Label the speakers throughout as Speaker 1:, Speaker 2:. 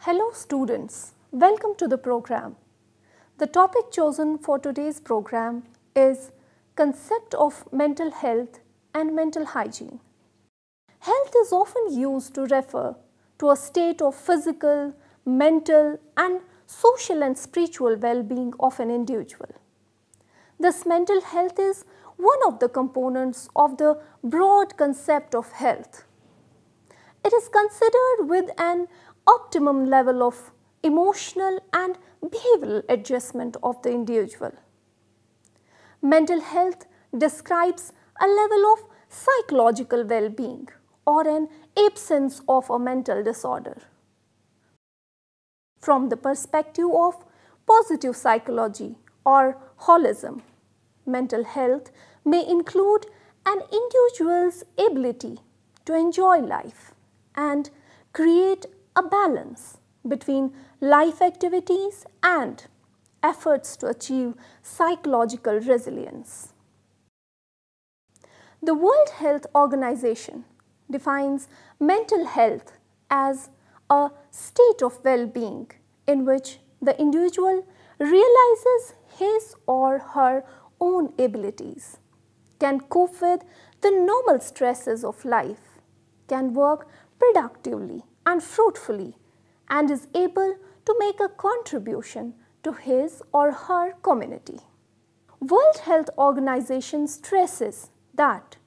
Speaker 1: Hello students, welcome to the program. The topic chosen for today's program is concept of mental health and mental hygiene. Health is often used to refer to a state of physical, mental and social and spiritual well-being of an individual. This mental health is one of the components of the broad concept of health. It is considered with an optimum level of emotional and behavioral adjustment of the individual. Mental health describes a level of psychological well-being or an absence of a mental disorder. From the perspective of positive psychology or holism, mental health may include an individual's ability to enjoy life and create a balance between life activities and efforts to achieve psychological resilience. The World Health Organization defines mental health as a state of well-being in which the individual realizes his or her own abilities, can cope with the normal stresses of life, can work productively and fruitfully, and is able to make a contribution to his or her community. World Health Organization stresses that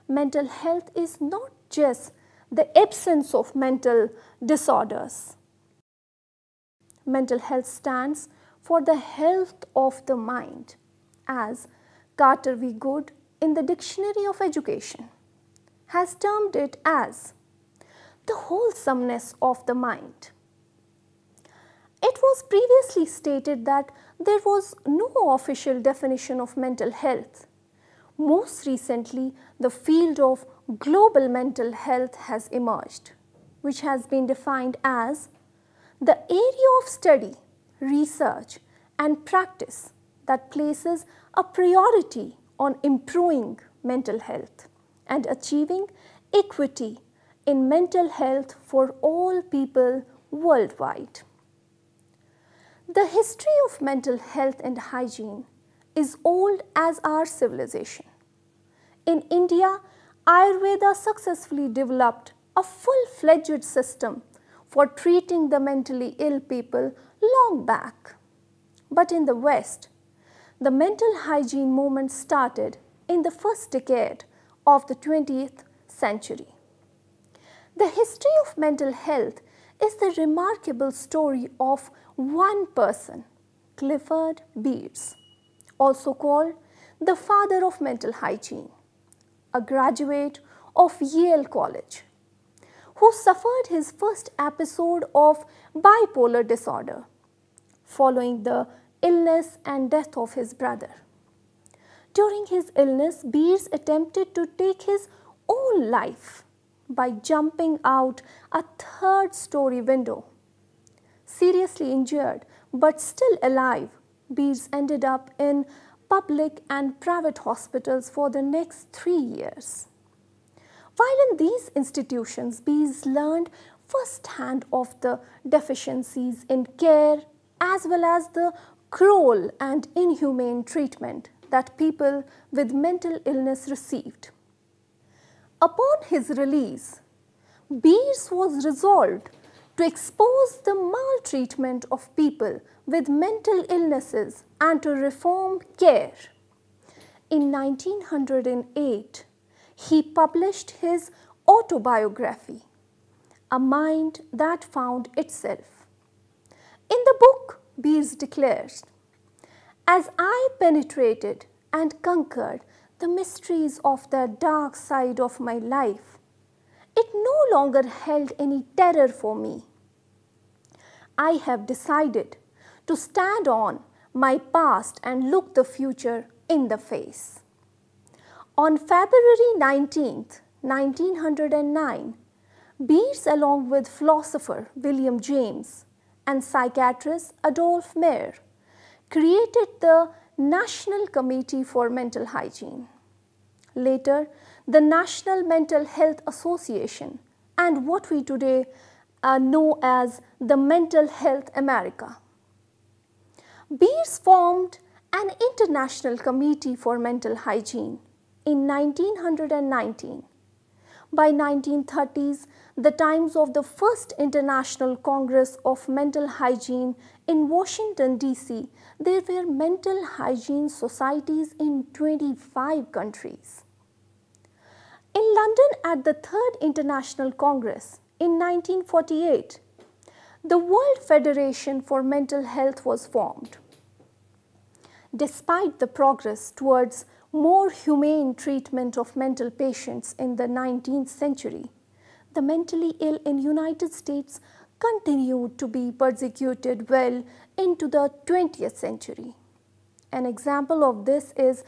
Speaker 1: mental health is not just the absence of mental disorders. Mental health stands for the health of the mind, as Carter V. Good in the Dictionary of Education has termed it as the wholesomeness of the mind. It was previously stated that there was no official definition of mental health. Most recently, the field of global mental health has emerged, which has been defined as the area of study, research and practice that places a priority on improving mental health and achieving equity in mental health for all people worldwide. The history of mental health and hygiene is old as our civilization. In India, Ayurveda successfully developed a full-fledged system for treating the mentally ill people long back. But in the West, the mental hygiene movement started in the first decade of the 20th century. The history of mental health is the remarkable story of one person, Clifford Beers, also called the father of mental hygiene, a graduate of Yale College, who suffered his first episode of bipolar disorder following the illness and death of his brother. During his illness, Beers attempted to take his own life by jumping out a third-story window. Seriously injured but still alive, Beers ended up in public and private hospitals for the next 3 years. While in these institutions, Beers learned first-hand of the deficiencies in care as well as the cruel and inhumane treatment that people with mental illness received. Upon his release, Beers was resolved to expose the maltreatment of people with mental illnesses and to reform care. In 1908, he published his autobiography, A Mind That Found Itself. In the book, Beers declares, "As I penetrated and conquered the mysteries of the dark side of my life, it no longer held any terror for me. I have decided to stand on my past and look the future in the face." On February 19, 1909, Beers, along with philosopher William James and psychiatrist Adolph Meyer, created the National Committee for Mental Hygiene. Later, the National Mental Health Association and what we today known as the Mental Health America. Beers formed an international committee for mental hygiene in 1919. By 1930s, the times of the first International Congress of Mental Hygiene in Washington, D.C., there were mental hygiene societies in 25 countries. In London at the Third International Congress in 1948, the World Federation for Mental Health was formed. Despite the progress towards more humane treatment of mental patients in the 19th century, the mentally ill in United States continued to be persecuted well into the 20th century. An example of this is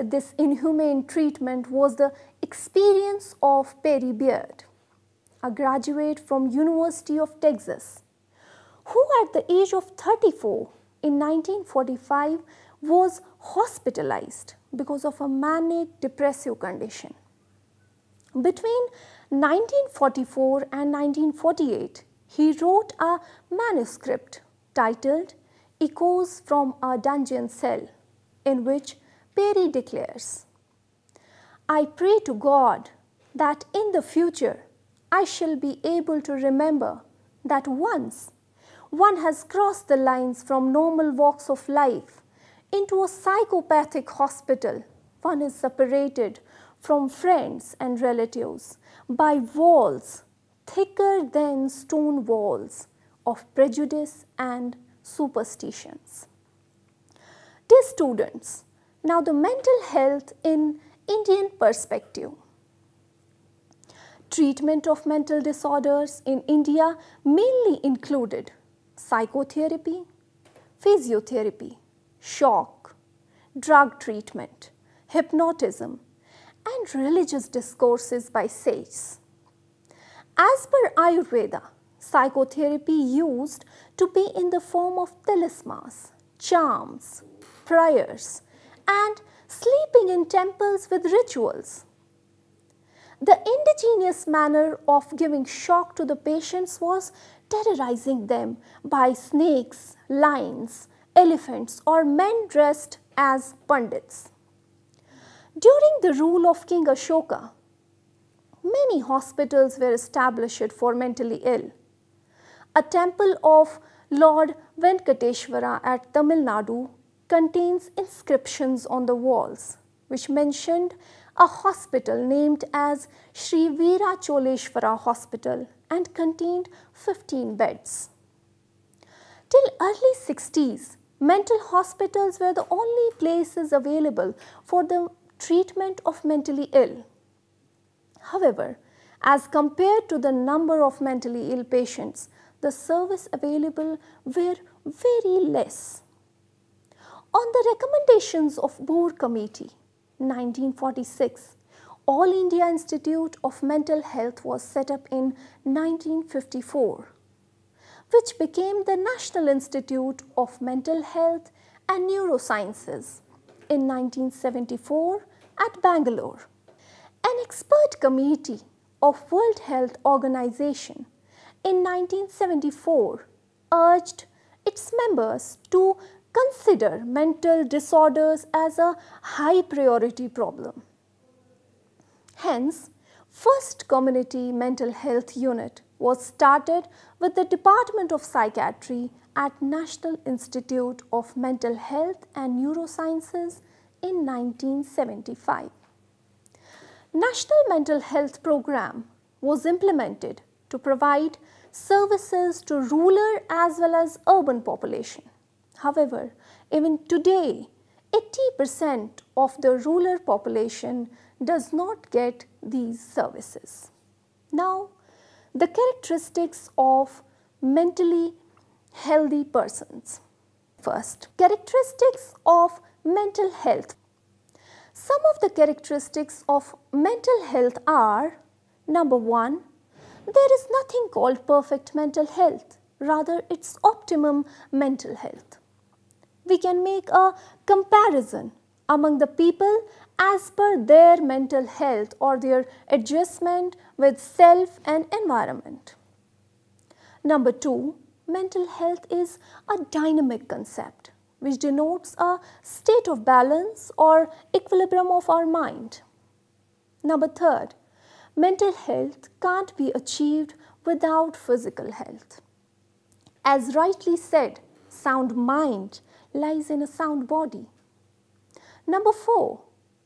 Speaker 1: this inhumane treatment was the experience of Perry Beard, a graduate from University of Texas, who at the age of 34 in 1945 was hospitalized because of a manic depressive condition. Between 1944 and 1948, he wrote a manuscript titled Echoes from a Dungeon Cell, in which Perry declares, "I pray to God that in the future I shall be able to remember that once one has crossed the lines from normal walks of life into a psychopathic hospital, one is separated from friends and relatives by walls thicker than stone walls of prejudice and superstitions." Dear students, now the mental health in Indian perspective. Treatment of mental disorders in India mainly included psychotherapy, physiotherapy, shock, drug treatment, hypnotism, and religious discourses by sages. As per Ayurveda, psychotherapy used to be in the form of talismans, charms, prayers, and sleeping in temples with rituals. The indigenous manner of giving shock to the patients was terrorizing them by snakes, lions, elephants, or men dressed as pandits. During the rule of King Ashoka, many hospitals were established for mentally ill. A temple of Lord Venkateshwara at Tamil Nadu contains inscriptions on the walls which mentioned a hospital named as Sri Veera Choleshwara Hospital and contained 15 beds. Till early 60s, mental hospitals were the only places available for the treatment of mentally ill. However, as compared to the number of mentally ill patients, the service available were very less. On the recommendations of Boer Committee, 1946, All India Institute of Mental Health was set up in 1954, which became the National Institute of Mental Health and Neurosciences in 1974 at Bangalore. An expert committee of World Health Organization in 1974 urged its members to consider mental disorders as a high priority problem. Hence, first community mental health unit was started with the Department of Psychiatry at National Institute of Mental Health and Neurosciences in 1975. National Mental Health Program was implemented to provide services to rural as well as urban population. However, even today, 80% of the rural population does not get these services. Now, the characteristics of mentally healthy persons. First, characteristics of mental health. Some of the characteristics of mental health are: number one, there is nothing called perfect mental health, rather it's optimum mental health. We can make a comparison among the people as per their mental health or their adjustment with self and environment. Number 2, mental health is a dynamic concept which denotes a state of balance or equilibrium of our mind. Number 3, mental health can't be achieved without physical health. As rightly said, sound mind lies in a sound body. Number 4,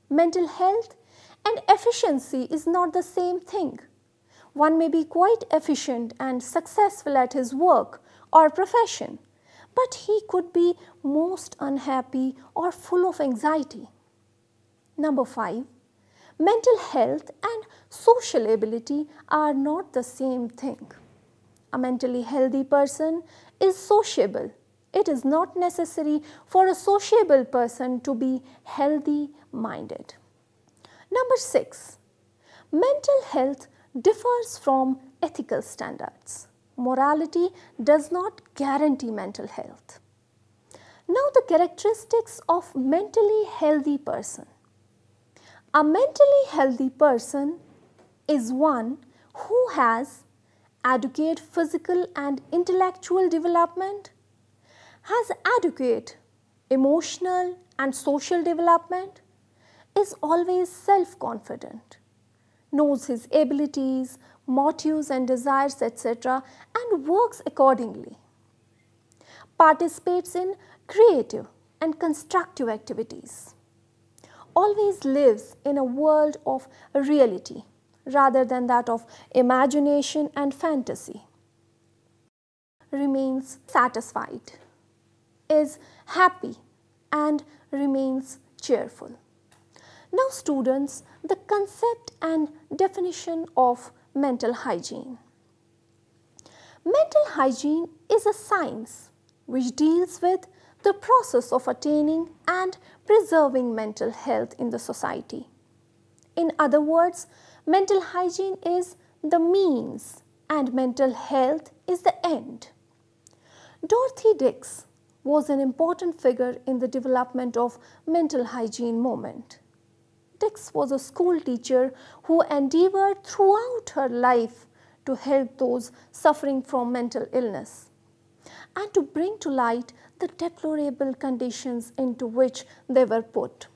Speaker 1: mental health and efficiency is not the same thing. One may be quite efficient and successful at his work or profession, but he could be most unhappy or full of anxiety. Number 5, mental health and social ability are not the same thing. A mentally healthy person is sociable. It is not necessary for a sociable person to be healthy-minded. Number 6, mental health differs from ethical standards. Morality does not guarantee mental health. Now the characteristics of mentally healthy person. A mentally healthy person is one who has adequate physical and intellectual development, has adequate emotional and social development, is always self-confident, knows his abilities, motives and desires, etc., and works accordingly, participates in creative and constructive activities, always lives in a world of reality rather than that of imagination and fantasy, remains satisfied, is happy and remains cheerful. Now students, the concept and definition of mental hygiene. Mental hygiene is a science which deals with the process of attaining and preserving mental health in the society. In other words, mental hygiene is the means and mental health is the end. Dorothy Dix was an important figure in the development of mental hygiene movement. Dix was a school teacher who endeavored throughout her life to help those suffering from mental illness and to bring to light the deplorable conditions into which they were put.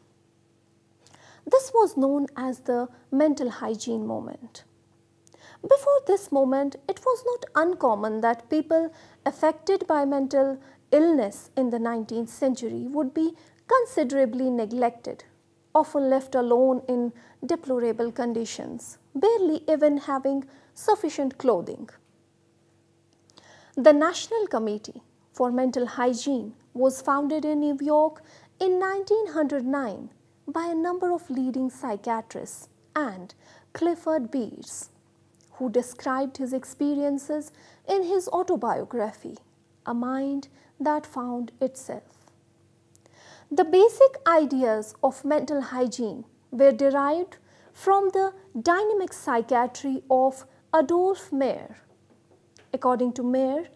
Speaker 1: This was known as the mental hygiene movement. Before this movement, it was not uncommon that people affected by mental illness in the 19th century would be considerably neglected, often left alone in deplorable conditions, barely even having sufficient clothing. The National Committee for Mental Hygiene was founded in New York in 1909 by a number of leading psychiatrists and Clifford Beers, who described his experiences in his autobiography, A Mind That Found Itself. The basic ideas of mental hygiene were derived from the dynamic psychiatry of Adolf Meyer. According to Meyer,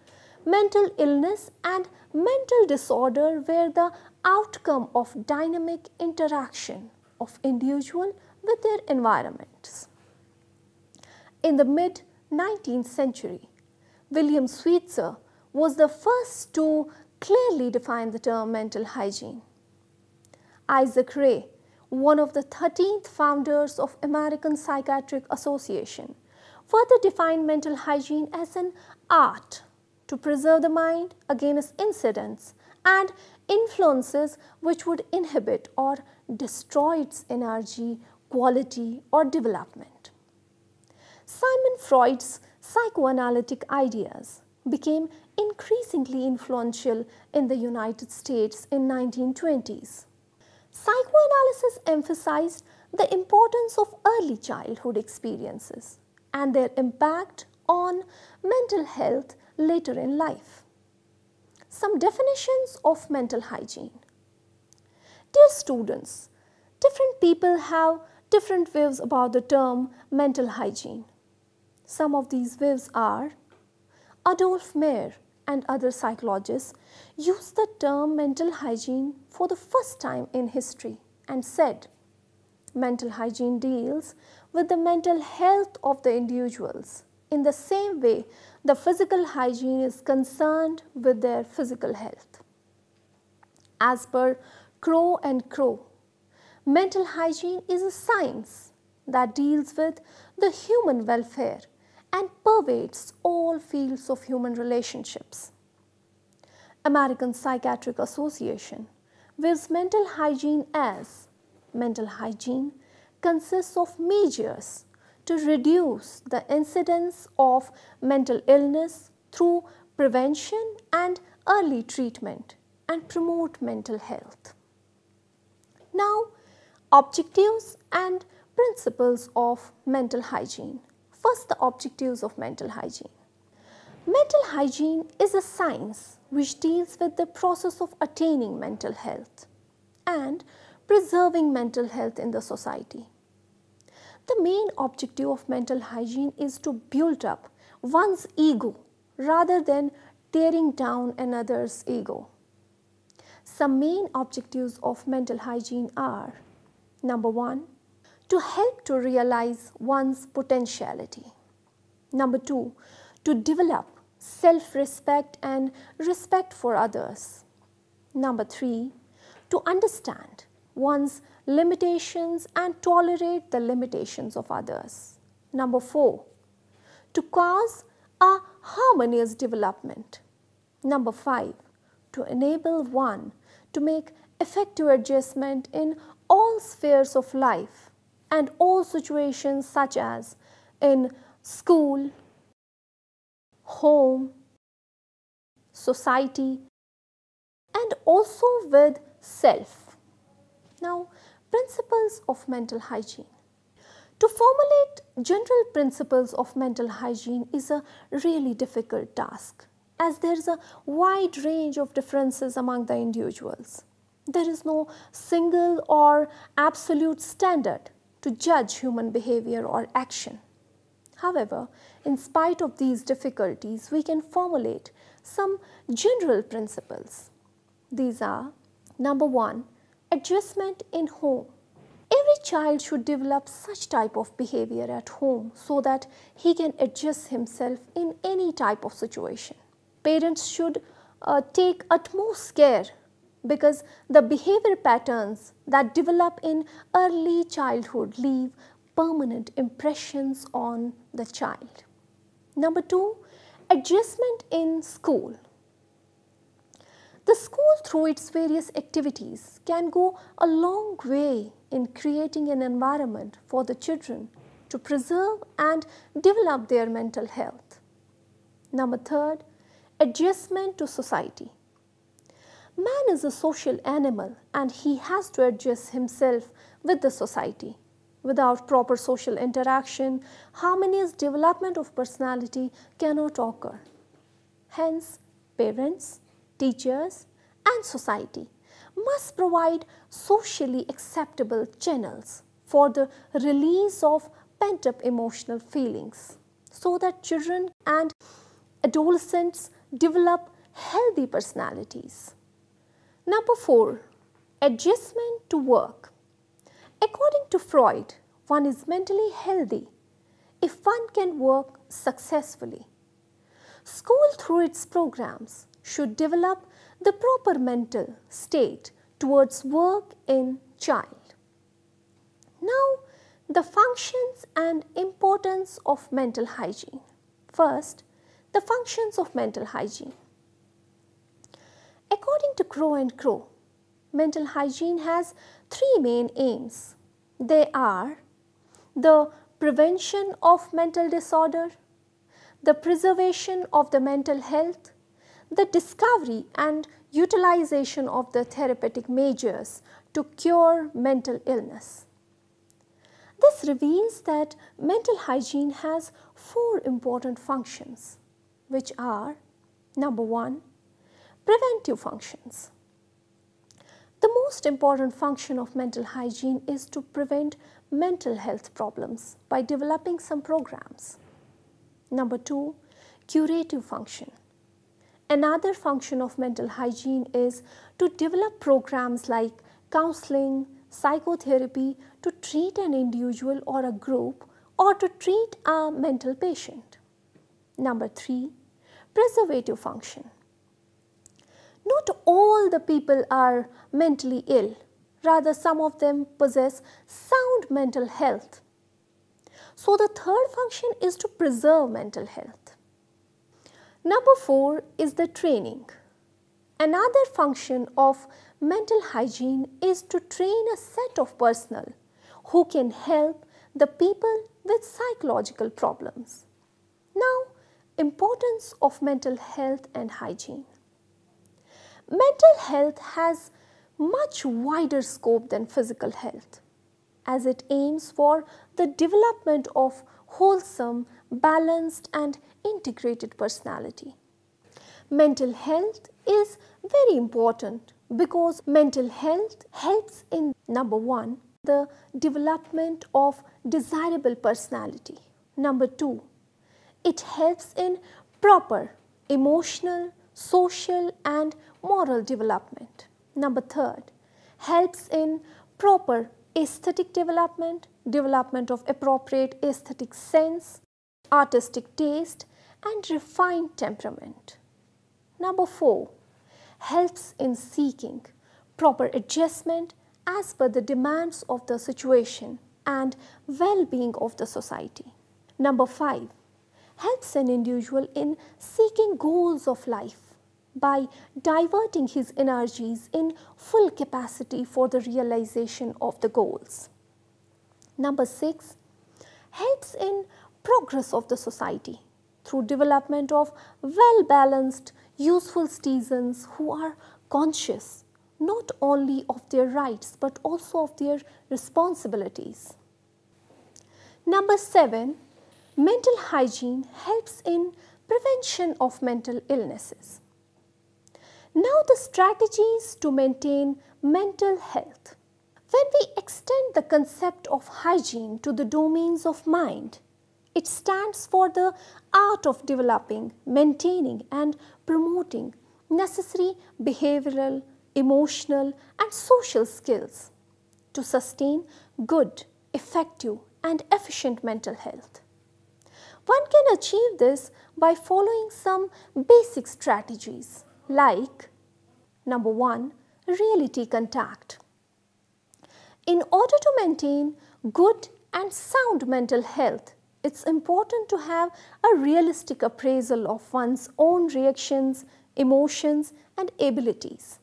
Speaker 1: mental illness and mental disorder were the outcome of dynamic interaction of individuals with their environments. In the mid-19th century, William Sweetser was the first to clearly define the term mental hygiene. Isaac Ray, one of the 13th founders of American Psychiatric Association, further defined mental hygiene as an art to preserve the mind against incidents and influences which would inhibit or destroy its energy, quality or development. Simon Freud's psychoanalytic ideas became increasingly influential in the United States in 1920s. Psychoanalysis emphasized the importance of early childhood experiences and their impact on mental health later in life. Some definitions of mental hygiene. Dear students, different people have different views about the term mental hygiene. Some of these views are: Adolf Meyer and other psychologists used the term mental hygiene for the first time in history and said, mental hygiene deals with the mental health of the individuals In the same way, the physical hygiene is concerned with their physical health. As per Crow and Crow, mental hygiene is a science that deals with the human welfare and pervades all fields of human relationships. American Psychiatric Association views mental hygiene as mental hygiene consists of measures to reduce the incidence of mental illness through prevention and early treatment and promote mental health. Now, objectives and principles of mental hygiene. First, the objectives of mental hygiene. Mental hygiene is a science which deals with the process of attaining mental health and preserving mental health in the society. The main objective of mental hygiene is to build up one's ego rather than tearing down another's ego. Some main objectives of mental hygiene are: number 1, to help to realize one's potentiality. Number 2, to develop self-respect and respect for others. Number 3, to understand one's limitations and tolerate the limitations of others. Number 4, to cause a harmonious development. Number 5, to enable one to make effective adjustment in all spheres of life and all situations such as in school, home, society, and also with self. Now, principles of mental hygiene. To formulate general principles of mental hygiene is a really difficult task, as there is a wide range of differences among the individuals. There is no single or absolute standard to judge human behavior or action. However, in spite of these difficulties, we can formulate some general principles. These are: number 1, adjustment in home. Every child should develop such type of behavior at home so that he can adjust himself in any type of situation. Parents should take utmost care, because the behavior patterns that develop in early childhood leave permanent impressions on the child. Number 2, adjustment in school. The school, through its various activities, can go a long way in creating an environment for the children to preserve and develop their mental health. Number 3, adjustment to society. Man is a social animal and he has to adjust himself with the society. Without proper social interaction, harmonious development of personality cannot occur. Hence, parents, teachers, and society must provide socially acceptable channels for the release of pent-up emotional feelings so that children and adolescents develop healthy personalities. Number 4, adjustment to work. According to Freud, one is mentally healthy if one can work successfully. School, through its programs, should develop the proper mental state towards work in child. Now, the functions and importance of mental hygiene. First, the functions of mental hygiene. According to Crow and Crow, mental hygiene has 3 main aims. They are the prevention of mental disorder, the preservation of the mental health, the discovery and utilization of the therapeutic measures to cure mental illness. This reveals that mental hygiene has 4 important functions, which are: number 1, preventive functions. The most important function of mental hygiene is to prevent mental health problems by developing some programs. Number 2, curative function. Another function of mental hygiene is to develop programs like counseling, psychotherapy to treat an individual or a group or to treat a mental patient. Number 3, preservative function. Not all the people are mentally ill, rather some of them possess sound mental health. So the third function is to preserve mental health. Number 4 is the training. Another function of mental hygiene is to train a set of personnel who can help the people with psychological problems. Now, importance of mental health and hygiene. Mental health has much wider scope than physical health, as it aims for the development of wholesome, balanced and integrated personality. Mental health is very important because mental health helps in number 1, the development of desirable personality. Number 2, it helps in proper emotional, social and moral development. Number 3, helps in proper aesthetic development, development of appropriate aesthetic sense, artistic taste and refined temperament. Number 4, helps in seeking proper adjustment as per the demands of the situation and well-being of the society. Number 5, helps an individual in seeking goals of life by diverting his energies in full capacity for the realization of the goals. Number 6, helps in progress of the society through development of well-balanced, useful citizens who are conscious not only of their rights but also of their responsibilities. Number 7, mental hygiene helps in prevention of mental illnesses. Now the strategies to maintain mental health. When we extend the concept of hygiene to the domains of mind, it stands for the art of developing, maintaining and promoting necessary behavioral, emotional and social skills to sustain good, effective and efficient mental health. One can achieve this by following some basic strategies like number 1, reality contact. In order to maintain good and sound mental health, it's important to have a realistic appraisal of one's own reactions, emotions and abilities.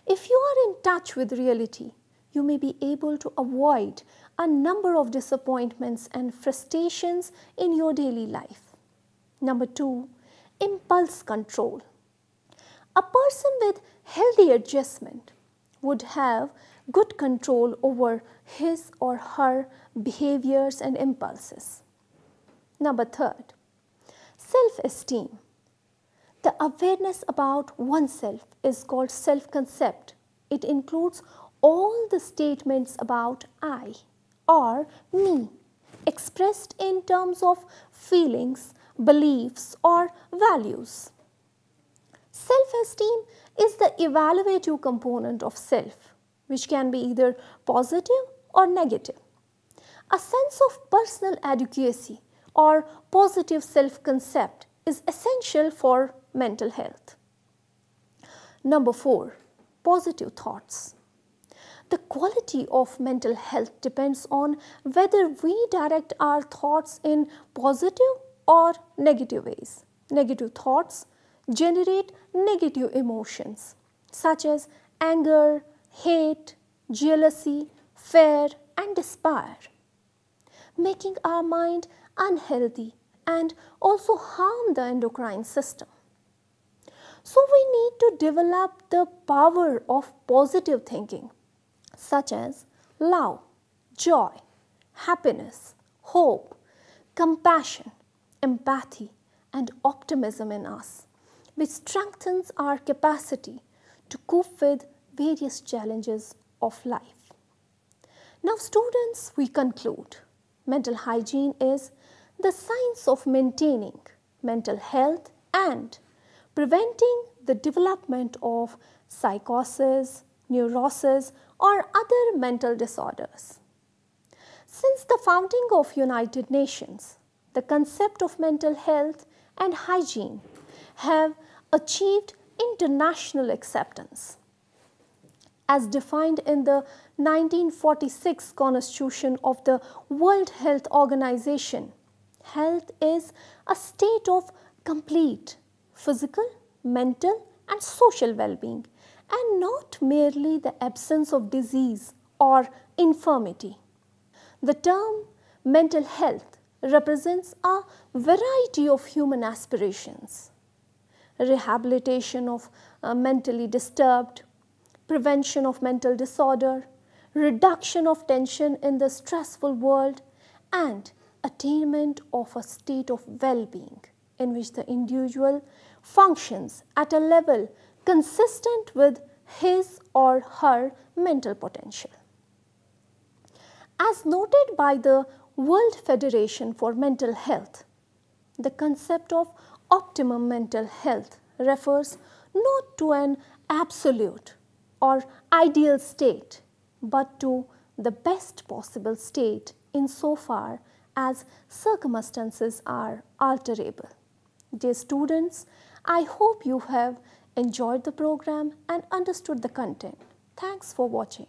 Speaker 1: If you are in touch with reality, you may be able to avoid a number of disappointments and frustrations in your daily life. Number 2, impulse control. A person with healthy adjustment would have good control over his or her behaviors and impulses. Number 3, self-esteem. The awareness about oneself is called self-concept. It includes all the statements about I or me expressed in terms of feelings, beliefs or values. Self-esteem is the evaluative component of self, which can be either positive or negative. A sense of personal adequacy or positive self-concept is essential for mental health. Number 4, positive thoughts. The quality of mental health depends on whether we direct our thoughts in positive or negative ways. Negative thoughts generate negative emotions such as anger, hate, jealousy, fear and despair, making our mind unhealthy and also harm the endocrine system. So we need to develop the power of positive thinking such as love, joy, happiness, hope, compassion, empathy and optimism in us, which strengthens our capacity to cope with various challenges of life. Now students, we conclude mental hygiene is the science of maintaining mental health and preventing the development of psychosis, neurosis or other mental disorders. Since the founding of United Nations, the concept of mental health and hygiene have achieved international acceptance. As defined in the 1946 Constitution of the World Health Organization, health is a state of complete physical, mental and social well-being, and not merely the absence of disease or infirmity. The term mental health represents a variety of human aspirations: rehabilitation of mentally disturbed, prevention of mental disorder, reduction of tension in the stressful world, and attainment of a state of well-being in which the individual functions at a level consistent with his or her mental potential. As noted by the World Federation for Mental Health, the concept of optimum mental health refers not to an absolute or ideal state, but to the best possible state insofar as circumstances are alterable. Dear students, I hope you have enjoyed the program and understood the content. Thanks for watching.